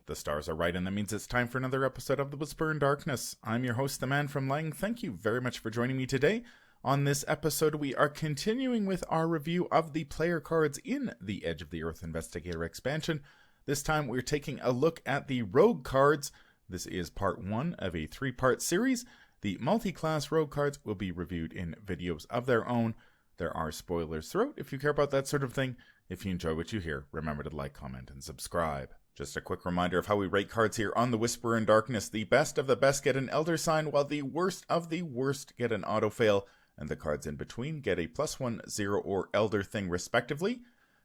The stars are right, and that means it's time for another episode of The Whisper in Darkness. I'm your host, the Man from Lang. Thank you very much for joining me today. On this episode, we are continuing with our review of the player cards in the Edge of the Earth Investigator expansion. This time, we're taking a look at the Rogue cards. This is part one of a three-part series. The multi-class Rogue cards will be reviewed in videos of their own. There are spoilers throughout if you care about that sort of thing. If you enjoy what you hear, remember to like, comment, and subscribe. Just a quick reminder of how we rate cards here on The Whisperer in Darkness. The best of the best get an Elder Sign, while the worst of the worst get an Autofail, and the cards in between get a +1, 0, or Elder Thing respectively.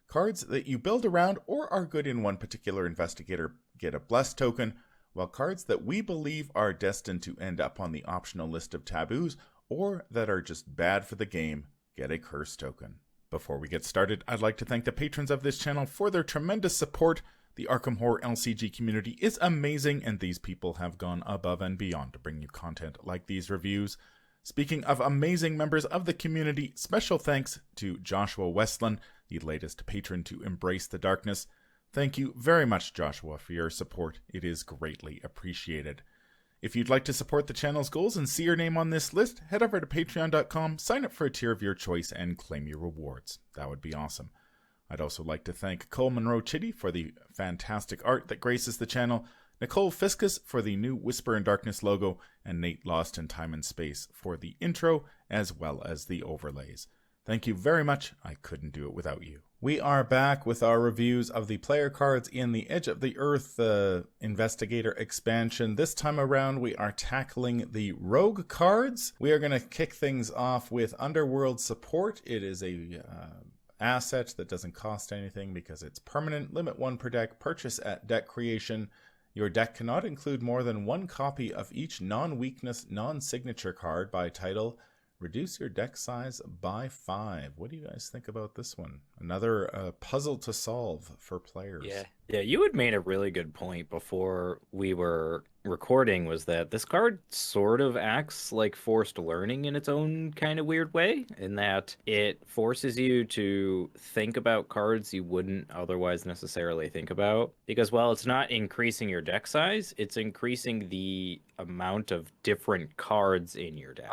Cards that you build around or are good in one particular investigator get a Blessed token, while cards that we believe are destined to end up on the optional list of taboos or that are just bad for the game get a Curse token. Before we get started, I'd like to thank the patrons of this channel for their tremendous support. The Arkham Horror LCG community is amazing, and these people have gone above and beyond to bring you content like these reviews. Speaking of amazing members of the community, special thanks to Joshua Westland, the latest patron to Embrace the Darkness. Thank you very much, Joshua, for your support. It is greatly appreciated. If you'd like to support the channel's goals and see your name on this list, head over to patreon.com, sign up for a tier of your choice, and claim your rewards. That would be awesome. I'd also like to thank Cole Monroe Chitty for the fantastic art that graces the channel, Nicole Fiscus for the new Whisper in Darkness logo, and Nate Lost in Time and Space for the intro, as well as the overlays. Thank you very much. I couldn't do it without you. We are back with our reviews of the player cards in the Edge of the Earth Investigator expansion. This time around, we are tackling the Rogue cards. We are going to kick things off with Underworld Support. It is a asset that doesn't cost anything because it's permanent. Limit 1 per deck. Purchase at deck creation. Your deck cannot include more than one copy of each non-weakness, non-signature card by title. Reduce your deck size by 5. What do you guys think about this one? Another puzzle to solve for players. Yeah, you had made a really good point before we were recording, was that this card sort of acts like forced learning in its own kind of weird way, in that it forces you to think about cards you wouldn't otherwise necessarily think about. Because while it's not increasing your deck size, it's increasing the amount of different cards in your deck.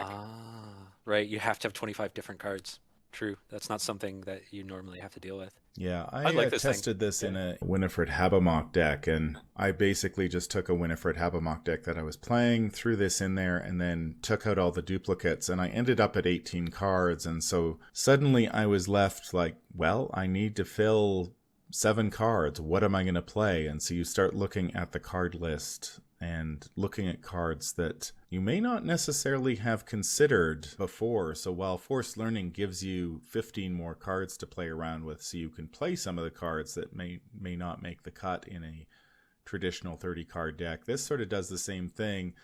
Right, you have to have 25 different cards. True, that's not something that you normally have to deal with. Yeah, I tested this in a Winifred Habermock deck, and I basically just took a Winifred Habermock deck that I was playing, threw this in there, and then took out all the duplicates, and I ended up at 18 cards, and so suddenly I was left like, well, I need to fill 7 cards. What am I going to play? And so you start looking at the card list and looking at cards that you may not necessarily have considered before. So while Forced Learning gives you 15 more cards to play around with, so you can play some of the cards that may not make the cut in a traditional 30-card deck, this sort of does the same thing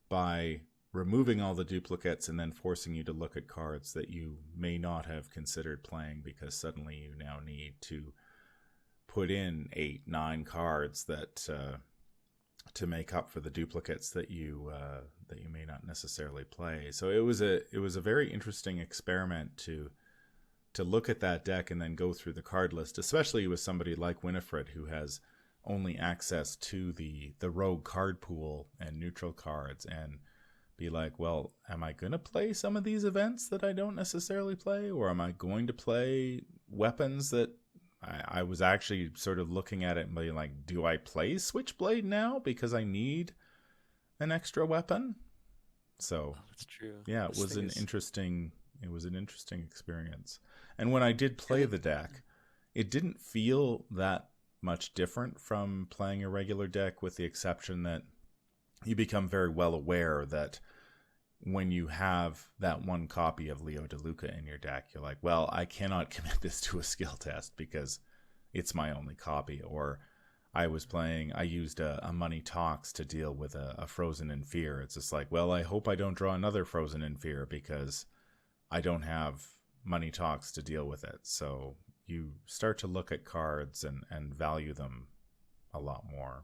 by removing all the duplicates and then forcing you to look at cards that you may not have considered playing, because suddenly you now need to put in 8, 9 cards that to make up for the duplicates that you may not necessarily play. So it was a very interesting experiment to look at that deck and then go through the card list, especially with somebody like Winifred, who has only access to the rogue card pool and neutral cards, and be like, well, am I going to play some of these events that I don't necessarily play, or am I going to play weapons that I was actually sort of looking at it and being like, do I play Switchblade now because I need an extra weapon? So that's true. Yeah, it was an interesting experience. And when I did play the deck, it didn't feel that much different from playing a regular deck, with the exception that you become very well aware that when you have that one copy of Leo DeLuca in your deck, you're like, well, I cannot commit this to a skill test because it's my only copy. Or I used a Money Talks to deal with a Frozen in Fear. It's just like, well, I hope I don't draw another Frozen in Fear because I don't have Money Talks to deal with it. So you start to look at cards and value them a lot more.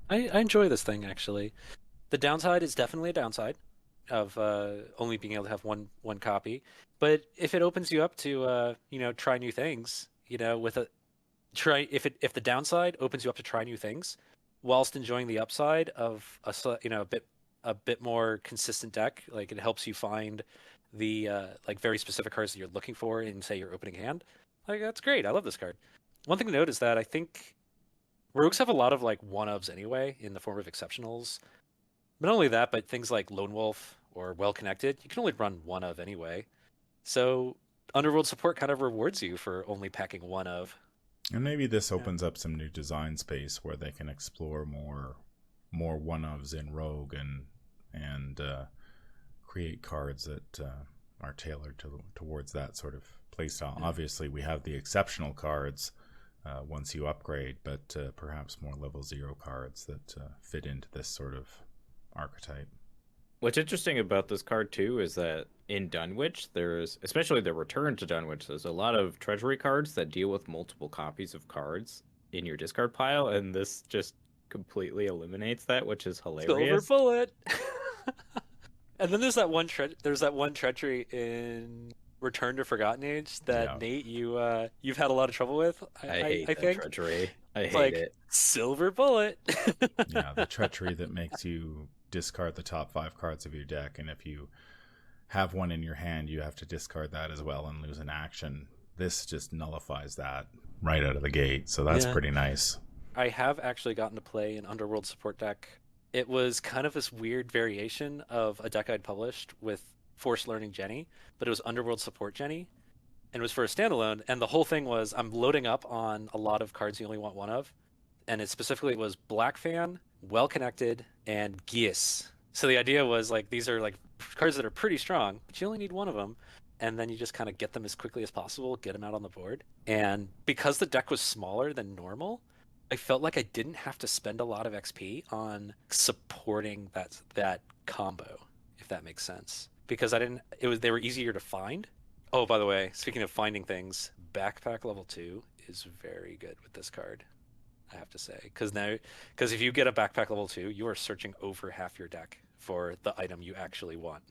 I enjoy this thing actually. The downside is definitely a downside of only being able to have one copy. But if it opens you up to try new things, with a try if the downside opens you up to try new things, whilst enjoying the upside of a bit more consistent deck, like it helps you find the like very specific cards that you're looking for in say your opening hand. Like that's great. I love this card. One thing to note is that I think rogues have a lot of like one-ofs anyway in the form of exceptionals. But not only that, but things like Lone Wolf or Well Connected, you can only run one of anyway. So Underworld Support kind of rewards you for only packing one of. And maybe this opens up some new design space where they can explore more one-ofs in Rogue and create cards that are tailored towards that sort of playstyle. Obviously, we have the exceptional cards once you upgrade, but perhaps more level 0 cards that fit into this sort of archetype. What's interesting about this card too is that in Dunwich, there's, especially the return to Dunwich, there's a lot of treasury cards that deal with multiple copies of cards in your discard pile, and this just completely eliminates that, which is hilarious. Silver bullet. And then there's that one treachery in Return to Forgotten Age that Nate you've had a lot of trouble with. I hate that think treachery. I hate like, it. Silver bullet. Yeah, the treachery that makes you discard the top 5 cards of your deck, and if you have one in your hand, you have to discard that as well and lose an action. This just nullifies that right out of the gate, so that's pretty nice. I have actually gotten to play an Underworld Support deck. It was kind of this weird variation of a deck I'd published with Forced Learning Jenny, but it was Underworld Support Jenny, and it was for a standalone, and the whole thing was I'm loading up on a lot of cards you only want one of, and it specifically was Black Fan, Well Connected, and Geas. So the idea was like these are like cards that are pretty strong, but you only need one of them, and then you just kind of get them as quickly as possible, get them out on the board. And because the deck was smaller than normal, I felt like I didn't have to spend a lot of XP on supporting that combo, if that makes sense. Because they were easier to find. Oh, by the way, speaking of finding things, Backpack level 2 is very good with this card, I have to say. Because if you get a Backpack level 2, you are searching over half your deck for the item you actually want.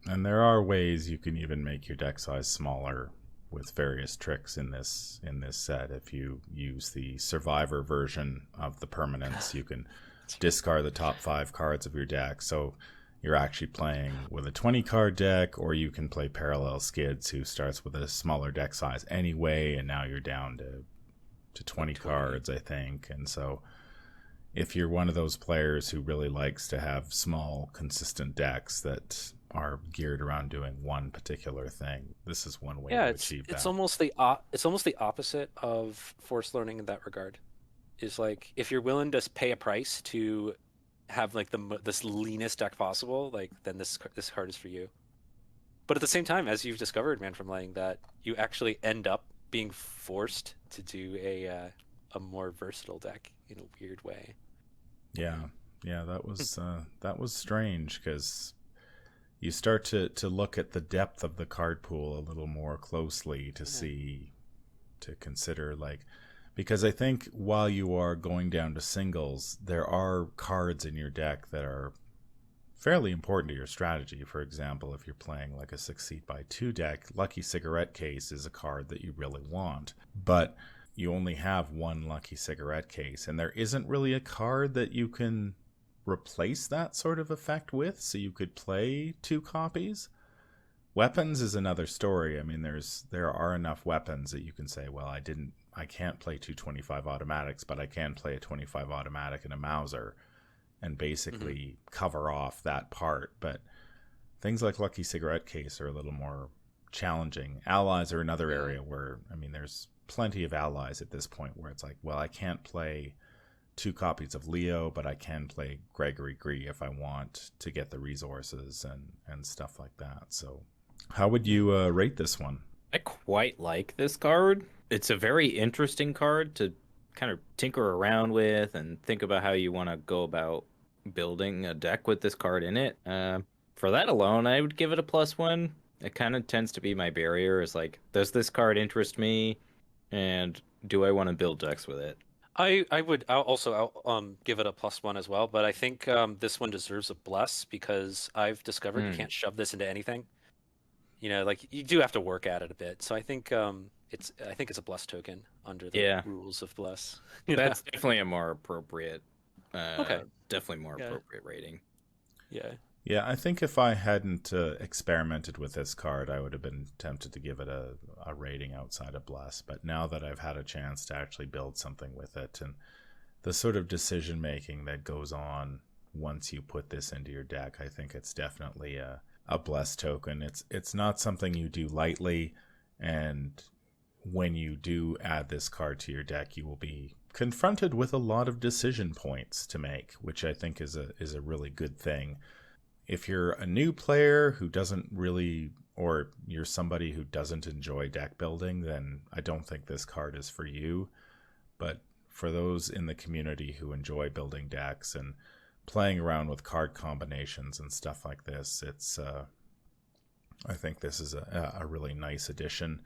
And there are ways you can even make your deck size smaller with various tricks in this set. If you use the Survivor version of the permanence, you can discard the top 5 cards of your deck. So you're actually playing with a 20 card deck, or you can play Parallel Skids, who starts with a smaller deck size anyway, and now you're down to 20 cards, I think. And so if you're one of those players who really likes to have small, consistent decks that are geared around doing one particular thing, this is one way to achieve that. It's almost the opposite of Forced Learning in that regard. Is like if you're willing to pay a price to have like this leanest deck possible, like then this card is for you. But at the same time, as you've discovered, Man from Laying, that you actually end up being forced to do a more versatile deck in a weird way. Yeah, that was strange, because you start to look at the depth of the card pool a little more closely to consider, like, because I think while you are going down to singles, there are cards in your deck that are fairly important to your strategy. For example, if you're playing like a Succeed by 2 deck, Lucky Cigarette Case is a card that you really want, but you only have one Lucky Cigarette Case, and there isn't really a card that you can replace that sort of effect with, so you could play 2 copies. Weapons is another story. I mean, there are enough weapons that you can say, well, I can't play 2 25 automatics, but I can play a 25 automatic and a Mauser and basically cover off that part. But things like Lucky Cigarette Case are a little more challenging. Allies are another area where, I mean, there's plenty of allies at this point where it's like, well, I can't play 2 copies of Leo, but I can play Gregory Gree if I want to get the resources and stuff like that. So how would you rate this one? I quite like this card. It's a very interesting card to kind of tinker around with and think about how you want to go about building a deck with this card in it. For that alone, I would give it a +1. It kind of tends to be my barrier, is like, does this card interest me? And do I want to build decks with it? I'll give it a +1 as well, but I think this one deserves a bless because I've discovered you can't shove this into anything. Like you do have to work at it a bit. So I think it's a bless token under the Yeah. rules of bless. That's definitely a more appropriate. Okay. Definitely more Yeah. appropriate rating. Yeah. Yeah, I think if I hadn't experimented with this card, I would have been tempted to give it a rating outside of Bless. But now that I've had a chance to actually build something with it, and the sort of decision making that goes on once you put this into your deck, I think it's definitely a Bless token. It's not something you do lightly, and when you do add this card to your deck, you will be confronted with a lot of decision points to make, which I think is a really good thing. If you're a new player who doesn't really, or you're somebody who doesn't enjoy deck building, then I don't think this card is for you. But for those in the community who enjoy building decks and playing around with card combinations and stuff like this, I think this is a really nice addition.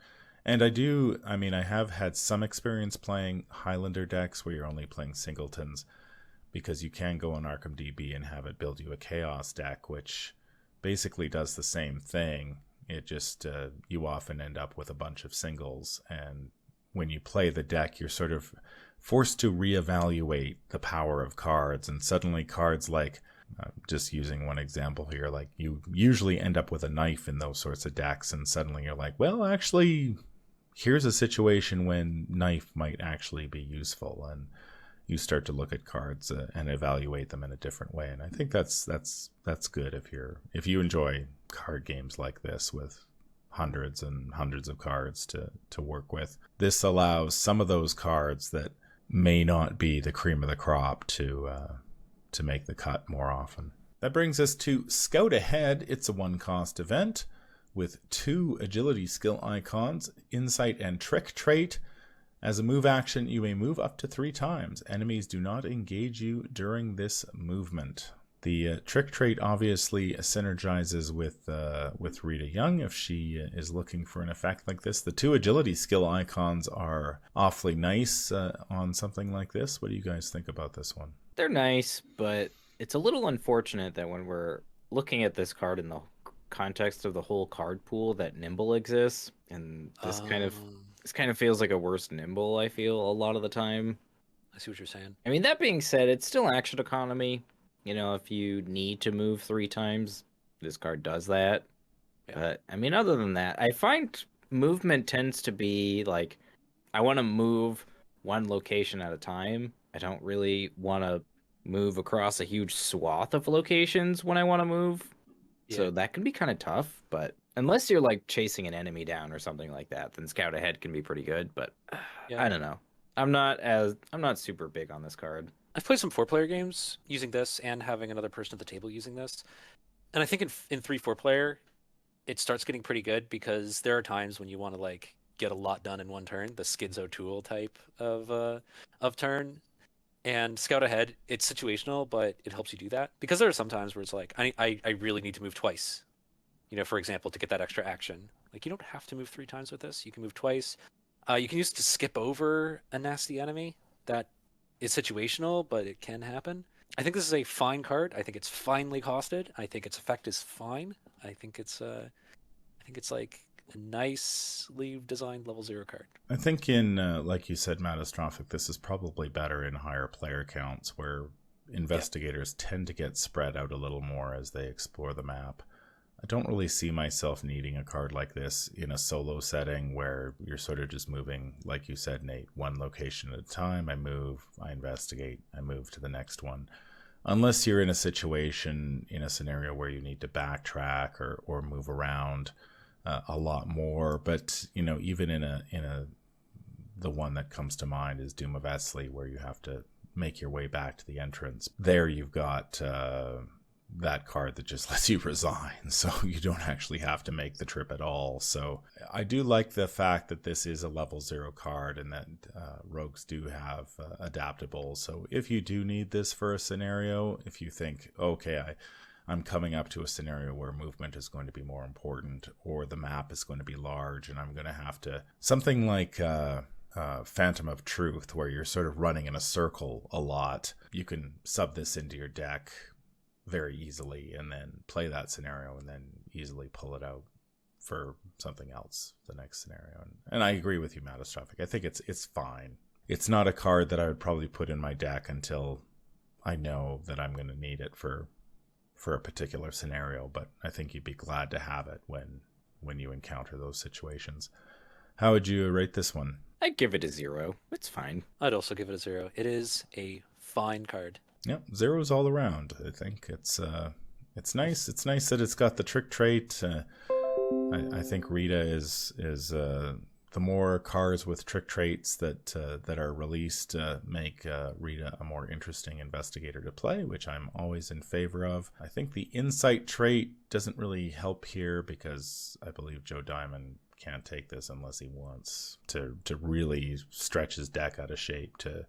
And I have had some experience playing Highlander decks where you're only playing singletons, because you can go on Arkham DB and have it build you a Chaos deck, which basically does the same thing. It just, you often end up with a bunch of singles, and when you play the deck, you're sort of forced to reevaluate the power of cards, and suddenly cards like, just using one example here, like you usually end up with a knife in those sorts of decks, and suddenly you're like, well, actually, here's a situation when knife might actually be useful, and you start to look at cards and evaluate them in a different way. And I think that's good if you enjoy card games like this with hundreds and hundreds of cards to work with. This allows some of those cards that may not be the cream of the crop to make the cut more often. That brings us to Scout Ahead. It's a 1-cost event with 2 agility skill icons, insight and trick trait. As a move action, you may move up to 3 times. Enemies do not engage you during this movement. The trick trait obviously synergizes with Rita Young if she is looking for an effect like this. The 2 agility skill icons are awfully nice on something like this. What do you guys think about this one? They're nice, but it's a little unfortunate that when we're looking at this card in the context of the whole card pool, that Nimble exists, and this kind of feels like a worse Nimble, I feel, a lot of the time. I see what you're saying. I mean, that being said, it's still action economy. If you need to move 3 times, this card does that. Yeah. But, I mean, other than that, I find movement tends to be like, I want to move 1 location at a time. I don't really want to move across a huge swath of locations when I want to move. Yeah. So that can be kind of tough, but unless you're like chasing an enemy down or something like that, then Scout Ahead can be pretty good. But yeah. I don't know. I'm not super big on this card. I've played some 4-player games using this and having another person at the table using this, and I think in 3-4 player, it starts getting pretty good because there are times when you want to like get a lot done in one turn, the Skids O'Toole type of turn. And Scout Ahead, it's situational, but it helps you do that because there are some times where it's like I really need to move twice. For example, to get that extra action. Like, you don't have to move 3 times with this. You can move twice. You can use it to skip over a nasty enemy. That is situational, but it can happen. I think this is a fine card. I think it's finely costed. I think its effect is fine. I think it's like a nicely designed level 0 card. I think in, like you said, Matastrophic, this is probably better in higher player counts where investigators tend to get spread out a little more as they explore the map. I don't really see myself needing a card like this in a solo setting where you're sort of just moving, like you said, Nate, 1 location at a time. I move, I investigate, I move to the next one. Unless you're in a situation, in a scenario where you need to backtrack or move around a lot more. But, even in the one that comes to mind is Doom of Esley, where you have to make your way back to the entrance. There you've got that card that just lets you resign, so you don't actually have to make the trip at all. So I do like the fact that this is a level 0 card and that rogues do have adaptable. So if you do need this for a scenario, if you think, okay, I'm coming up to a scenario where movement is going to be more important, or the map is going to be large and I'm going to have to, something like Phantom of Truth, where you're sort of running in a circle a lot. You can sub this into your deck very easily and then play that scenario and then easily pull it out for something else the next scenario. And I agree with you, Matastrophic. I think it's fine. It's not a card that I would probably put in my deck until I know that I'm going to need it for a particular scenario, but I think you'd be glad to have it when you encounter those situations. How would you rate this one? I'd give it a 0. It's fine. I'd also give it a 0. It is a fine card. Yep, 0s all around. I think it's nice. It's nice that it's got the trick trait. I think Rita is the more cards with trick traits that are released make Rita a more interesting investigator to play, which I'm always in favor of. I think the insight trait doesn't really help here because I believe Joe Diamond can't take this unless he wants to really stretch his deck out of shape to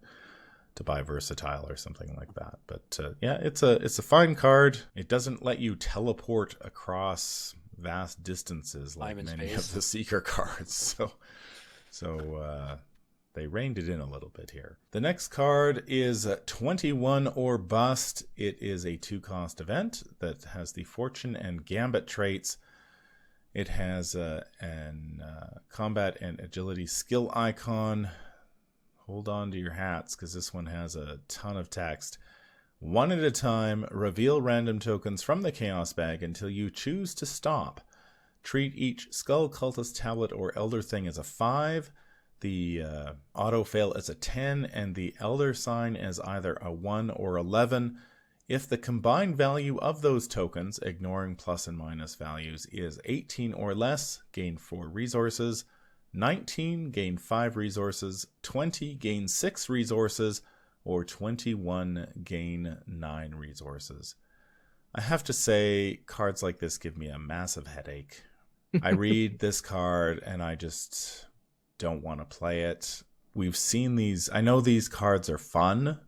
buy versatile or something like that. But yeah, it's a fine card. It doesn't let you teleport across vast distances like many of the Seeker cards. So they reined it in a little bit here. The next card is 21 or Bust. It is a 2-cost event that has the Fortune and Gambit traits. It has an combat and agility skill icon. Hold on to your hats because this one has a ton of text. 1 at a time, reveal random tokens from the Chaos Bag until you choose to stop. Treat each Skull, Cultist, Tablet, or Elder Thing as a 5, the Auto Fail as a 10, and the Elder Sign as either a 1 or 11. If the combined value of those tokens, ignoring plus and minus values, is 18 or less, gain 4 resources. 19, gain 5 resources. 20, gain 6 resources. Or 21, gain 9 resources. I have to say, cards like this give me a massive headache. I read this card and I just don't want to play it. We've seen these. I know these cards are fun,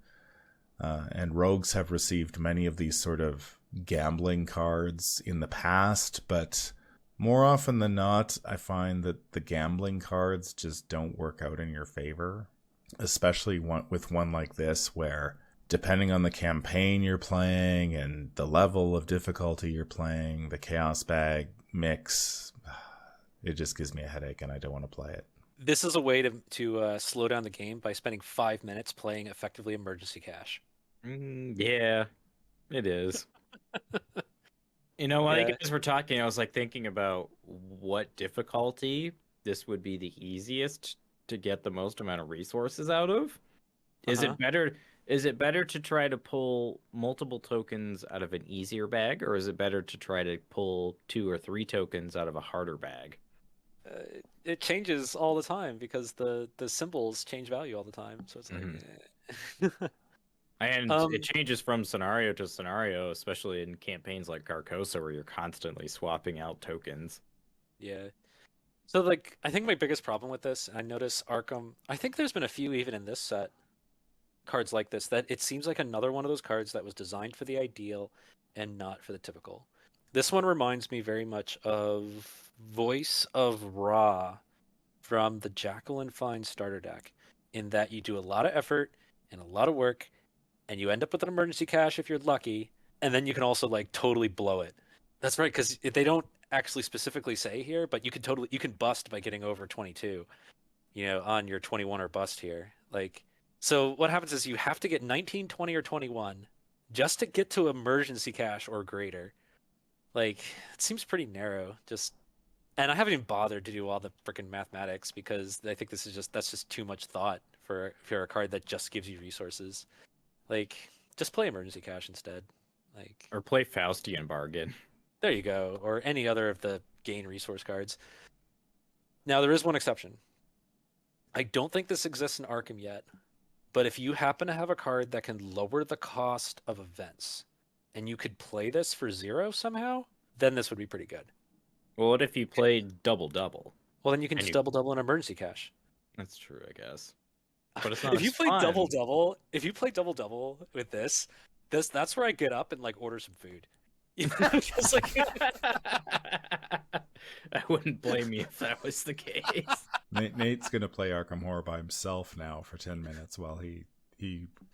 and rogues have received many of these sort of gambling cards in the past, but more often than not, I find that the gambling cards just don't work out in your favor. Especially with one like this, where depending on the campaign you're playing and the level of difficulty you're playing, the Chaos Bag mix, it just gives me a headache and I don't want to play it. This is a way to slow down the game by spending 5 minutes playing effectively emergency cash. Yeah, it is. You know, while you guys were talking, I was like thinking about what difficulty this would be the easiest to get the most amount of resources out of. Is it better to try to pull multiple tokens out of an easier bag, or is it better to try to pull 2 or 3 tokens out of a harder bag? It changes all the time because the symbols change value all the time, so it's like and it changes from scenario to scenario, especially in campaigns like Carcosa where you're constantly swapping out tokens. Yeah. So, like, I think my biggest problem with this, I notice Arkham, I think there's been a few even in this set, cards like this, that it seems like another one of those cards that was designed for the ideal and not for the typical. This one reminds me very much of Voice of Ra from the Jackal and Fine starter deck, in that you do a lot of effort and a lot of work, and you end up with an emergency cache if you're lucky, and then you can also, like, totally blow it. That's right, because they don't actually specifically say here, but you can bust by getting over 22, on your 21 or bust here. Like, so what happens is you have to get 19, 20, or 21 just to get to emergency cache or greater. Like, it seems pretty narrow. And I haven't even bothered to do all the freaking mathematics because I think that's just too much thought for a card that just gives you resources. Like, just play emergency cache instead. Like, or play Faustian Bargain. There you go, or any other of the gain resource cards. Now, there is one exception. I don't think this exists in Arkham yet, but if you happen to have a card that can lower the cost of events, and you could play this for 0 somehow, then this would be pretty good. Well, what if you played double-double? Well, then you can just double-double an emergency cache. That's true, I guess. But it's not if you play double-double with that's where I get up and, like, order some food. Just like... I wouldn't blame you if that was the case. Nate's gonna play Arkham Horror by himself now for 10 minutes while he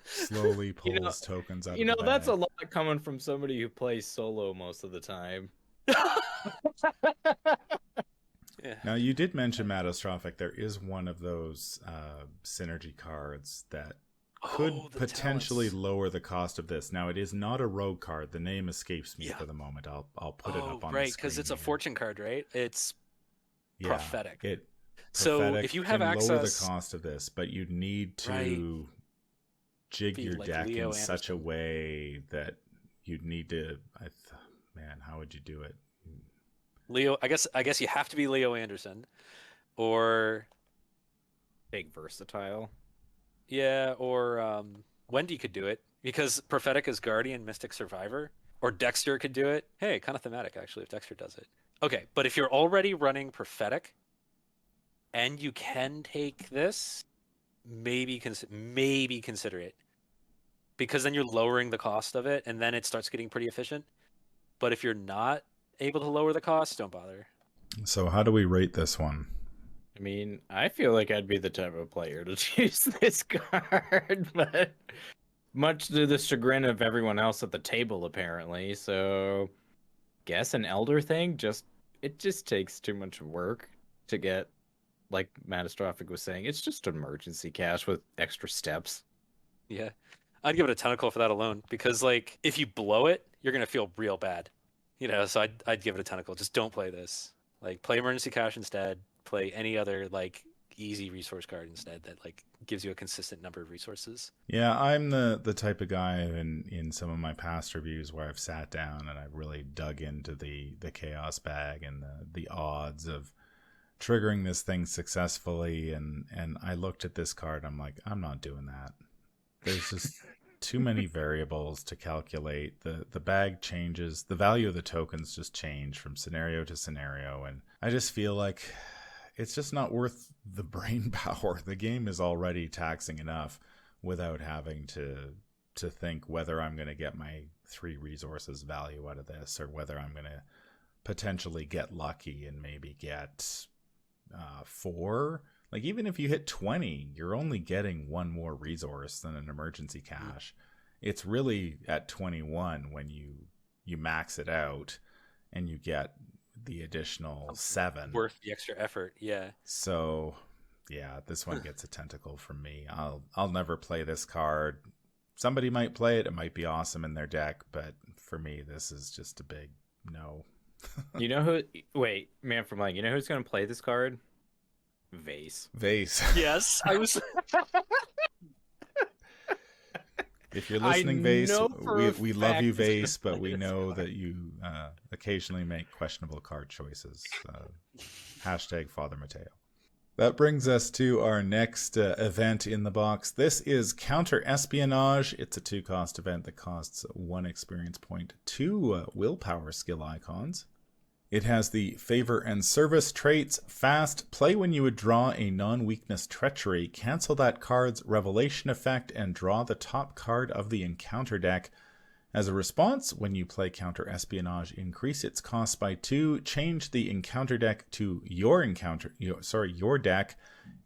slowly pulls tokens out of the bag. That's a lot coming from somebody who plays solo most of the time. Yeah. Now, you did mention Matastrophic. There is one of those synergy cards that could potentially lower the cost of this. Now, it is not a rogue card. The name escapes me for the moment. I'll put it up on the screen. Right, because it's a fortune card, right? It's prophetic. So if you have access, lower the cost of this, but you need to jig your deck in such a way that you'd need to. Man, how would you do it? Leo, I guess you have to be Leo Anderson, or big versatile. Yeah, or Wendy could do it because prophetic is guardian, mystic, survivor, or Dexter could do it. Hey, kind of thematic actually if Dexter does it. Okay, but if you're already running prophetic, and you can take this, maybe consider it, because then you're lowering the cost of it, and then it starts getting pretty efficient. But if you're not able to lower the cost, don't bother. So how do we rate this one? I mean, I feel like I'd be the type of player to choose this card, but much to the chagrin of everyone else at the table, apparently. So, guess an elder thing. It just takes too much work to get. Like Matastrophic was saying, it's just emergency cash with extra steps. Yeah, I'd give it a tentacle for that alone, because like if you blow it, you're gonna feel real bad. So I'd give it a tentacle. Just don't play this. Like, play emergency cash instead. Play any other like easy resource card instead that like gives you a consistent number of resources. Yeah, I'm the type of guy in some of my past reviews where I've sat down and I've really dug into the chaos bag and the odds of triggering this thing successfully, and I looked at this card. I'm like, I'm not doing that. There's just too many variables to calculate. The bag changes, the value of the tokens just change from scenario to scenario, and I just feel like it's just not worth the brain power. The game is already taxing enough without having to think whether I'm going to get my 3 resources value out of this, or whether I'm going to potentially get lucky and maybe get 4. Like, even if you hit 20, you're only getting 1 more resource than an emergency cash. It's really at 21 when you max it out and you get the additional 7. Worth the extra effort, yeah. So, yeah, this one gets a tentacle from me. I'll never play this card. Somebody might play it. It might be awesome in their deck, but for me, this is just a big no. You know who? Wait, man from like, you know who's gonna play this card? Vase. Yes, I was. If you're listening, Vase, we love you, Vase, but we know that you occasionally make questionable card choices. Hashtag Father Mateo. That brings us to our next event in the box. This is Counterespionage. It's a 2-cost event that costs 1 experience point, 2 willpower skill icons. It has the favor and service traits. Fast, play when you would draw a non-weakness treachery, cancel that card's revelation effect, and draw the top card of the encounter deck. As a response, when you play Counterespionage, increase its cost by 2, change the encounter deck to your deck,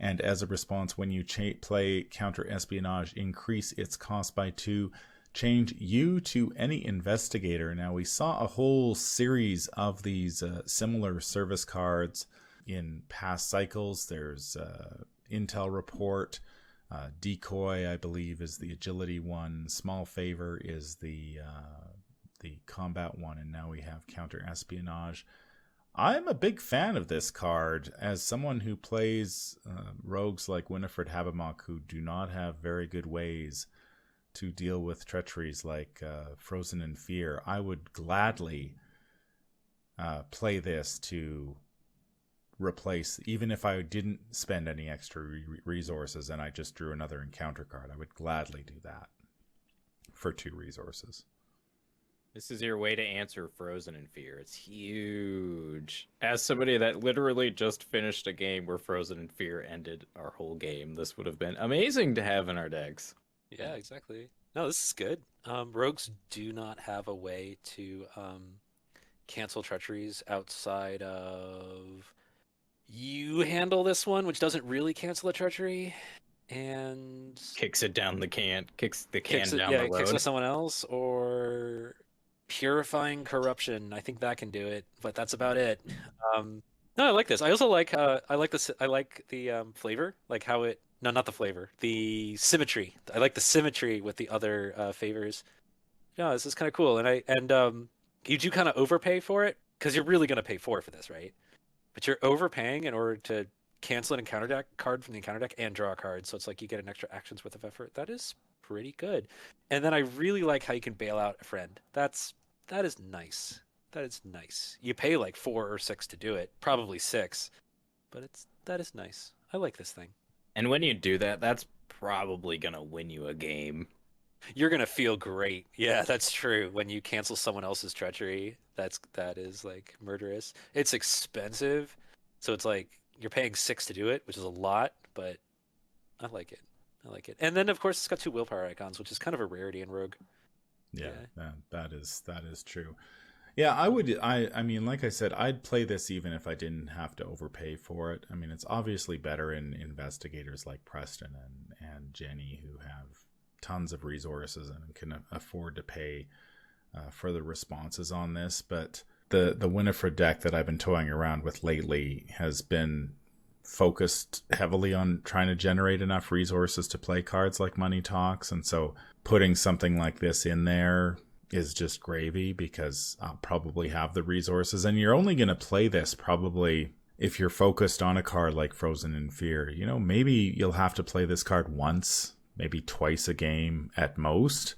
and as a response, when you play Counterespionage, increase its cost by 2, change you to any investigator. Now, we saw a whole series of these similar service cards in past cycles. There's Intel Report, Decoy, I believe, is the agility one. Small Favor is the combat one, and now we have Counterespionage. I'm a big fan of this card as someone who plays rogues like Winifred Habermock, who do not have very good ways to deal with treacheries like Frozen in Fear. I would gladly play this to replace, even if I didn't spend any extra resources and I just drew another encounter card. I would gladly do that for 2 resources. This is your way to answer Frozen in Fear. It's huge. As somebody that literally just finished a game where Frozen in Fear ended our whole game, this would have been amazing to have in our decks. Yeah, exactly. No, this is good. Rogues do not have a way to cancel treacheries outside of You handle this one, which doesn't really cancel a treachery, and Kicks it down the can. Kicks the kicks can it, down yeah, the it kicks it road. to someone else, or purifying corruption. I think that can do it, but that's about it. No, I like this. I also like I like this. I like the flavor, like how it. No, not the flavor. The symmetry. I like the symmetry with the other favors. Yeah, this is kind of cool, and you do kind of overpay for it because you're really gonna pay for this, right? But you're overpaying in order to cancel an encounter deck card from the encounter deck and draw a card. So it's like you get an extra action's worth of effort. That is pretty good. And then I really like how you can bail out a friend. That is nice. That is nice. You pay like 4 or 6 to do it, probably 6, but that is nice. I like this thing. And when you do that, that's probably gonna win you a game. You're gonna feel great. Yeah, that's true. When you cancel someone else's treachery, that is like murderous. It's expensive, so it's like you're paying 6 to do it, which is a lot, but I like it. I like it. And then of course it's got 2 willpower icons, which is kind of a rarity in Rogue. Yeah, that is true. Yeah, I mean, like I said, I'd play this even if I didn't have to overpay for it. I mean, it's obviously better in investigators like Preston and Jenny, who have tons of resources and can afford to pay for the responses on this. But the Winifred deck that I've been toying around with lately has been focused heavily on trying to generate enough resources to play cards like Money Talks, and so putting something like this in there is just gravy because I'll probably have the resources. And you're only going to play this probably if you're focused on a card like Frozen in Fear. You know, maybe you'll have to play this card once, maybe twice a game at most.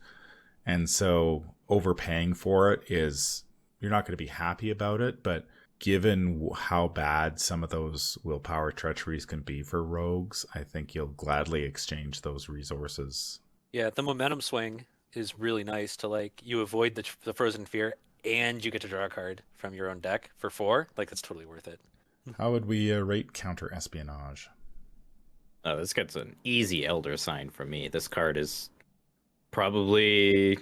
And so overpaying for it is, you're not going to be happy about it. But given how bad some of those willpower treacheries can be for rogues, I think you'll gladly exchange those resources. Yeah, the momentum swing is really nice to like you avoid the Frozen Fear and you get to draw a card from your own deck for 4. Like that's totally worth it. How would we rate Counterespionage? Oh, this gets an easy Elder Sign from me. This card is probably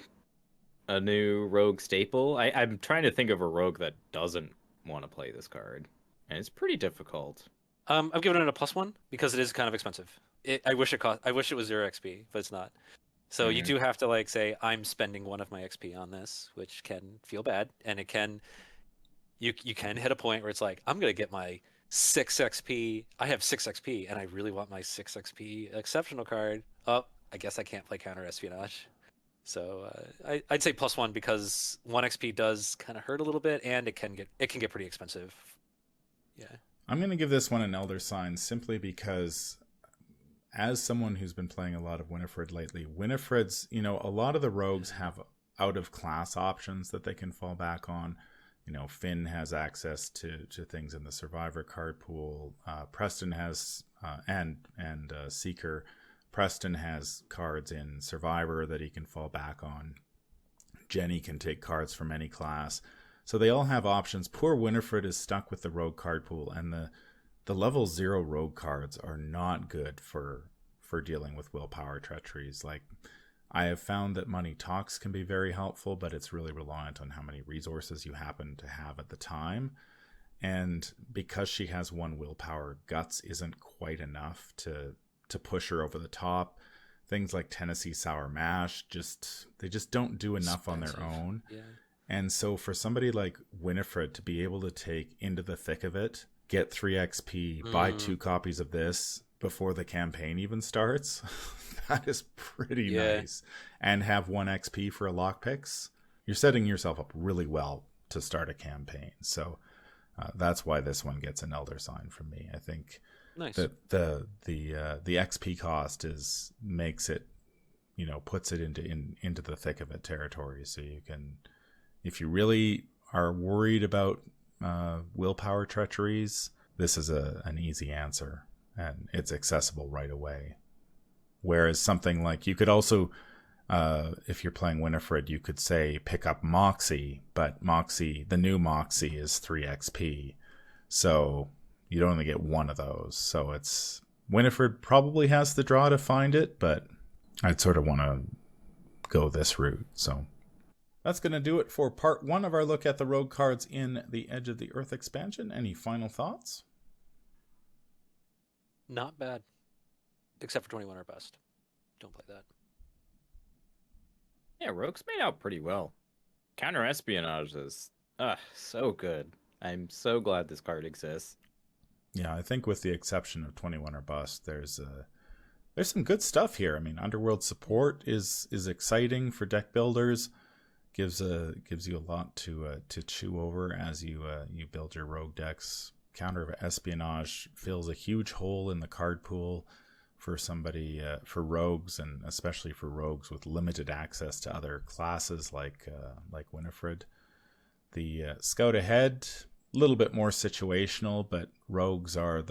a new rogue staple. I'm trying to think of a rogue that doesn't want to play this card, and it's pretty difficult. I'm giving it a +1 because it is kind of expensive. I wish it was 0 XP, but it's not. So you do have to like say I'm spending 1 of my XP on this, which can feel bad, and it can you can hit a point where it's like I'm gonna get my 6 XP. I have 6 XP, and I really want my 6 XP exceptional card. Oh, I guess I can't play Counter Espionage. So I'd say +1 because 1 XP does kind of hurt a little bit, and it can get pretty expensive. Yeah. I'm going to give this one an Elder Sign simply because, as someone who's been playing a lot of Winifred lately, Winifred's, you know, a lot of the rogues have out of class options that they can fall back on. You know, Finn has access to things in the Survivor card pool. Preston has, and Seeker. Preston has cards in Survivor that he can fall back on. Jenny can take cards from any class. So they all have options. Poor Winifred is stuck with the rogue card pool, and the level 0 rogue cards are not good for dealing with willpower treacheries. Like, I have found that Money Talks can be very helpful, but it's really reliant on how many resources you happen to have at the time. And because she has 1 willpower, Guts isn't quite enough to push her over the top. Things like Tennessee Sour Mash they just don't do enough on their own. Yeah. And so for somebody like Winifred to be able to take Into the Thick of It, get 3 XP, buy 2 copies of this before the campaign even starts, that is pretty nice. And have 1 XP for a lockpicks, you're setting yourself up really well to start a campaign. So that's why this one gets an Elder Sign from me. I think that the XP cost makes it, you know, puts it into the thick of it territory. So you can, if you really are worried about willpower treacheries, this is an easy answer, and it's accessible right away. Whereas something like, you could also, if you're playing Winifred, you could say pick up Moxie, but the new Moxie is 3 XP. So you'd only get 1 of those. So Winifred probably has the draw to find it, but I'd sort of want to go this route. So that's going to do it for part 1 of our look at the rogue cards in the Edge of the Earth expansion. Any final thoughts? Not bad. Except for 21 or bust. Don't play that. Yeah, Rogue's made out pretty well. Counterespionage is so good. I'm so glad this card exists. Yeah, I think with the exception of 21 or bust, there's some good stuff here. I mean, Underworld Support is exciting for deck builders. Gives you a lot to chew over as you build your rogue decks. Counterespionage fills a huge hole in the card pool for somebody for rogues, and especially for rogues with limited access to other classes like Winifred. The Scout Ahead, a little bit more situational, but rogues are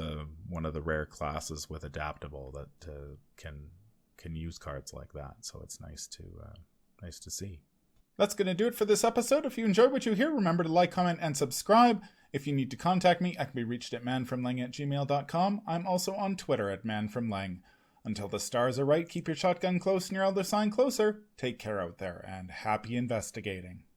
one of the rare classes with adaptable that can use cards like that. So it's nice to see. That's going to do it for this episode. If you enjoyed what you hear, remember to like, comment, and subscribe. If you need to contact me, I can be reached at manfromlang@gmail.com. I'm also on Twitter at manfromlang. Until the stars are right, keep your shotgun close and your elder sign closer. Take care out there, and happy investigating.